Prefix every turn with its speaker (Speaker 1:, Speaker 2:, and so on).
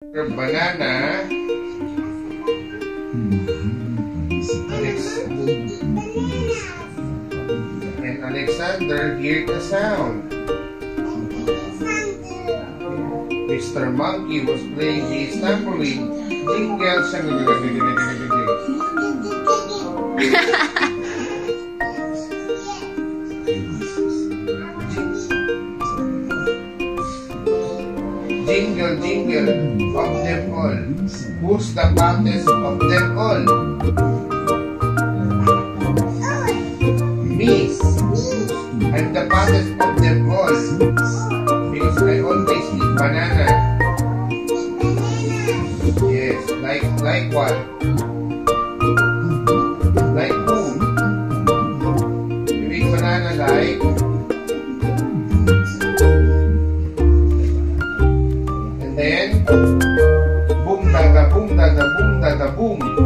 Speaker 1: Banana. And Alexander heard the sound. Mr. Monkey was playing his tambourine. Jingle, jingle, jingle of them all. Who's the fattest of them all? Me. I'm the fattest of them all. Because I always eat banana. Yes, like what? Like whom? You eat banana like? And then, boom daga boom daga boom daga boom.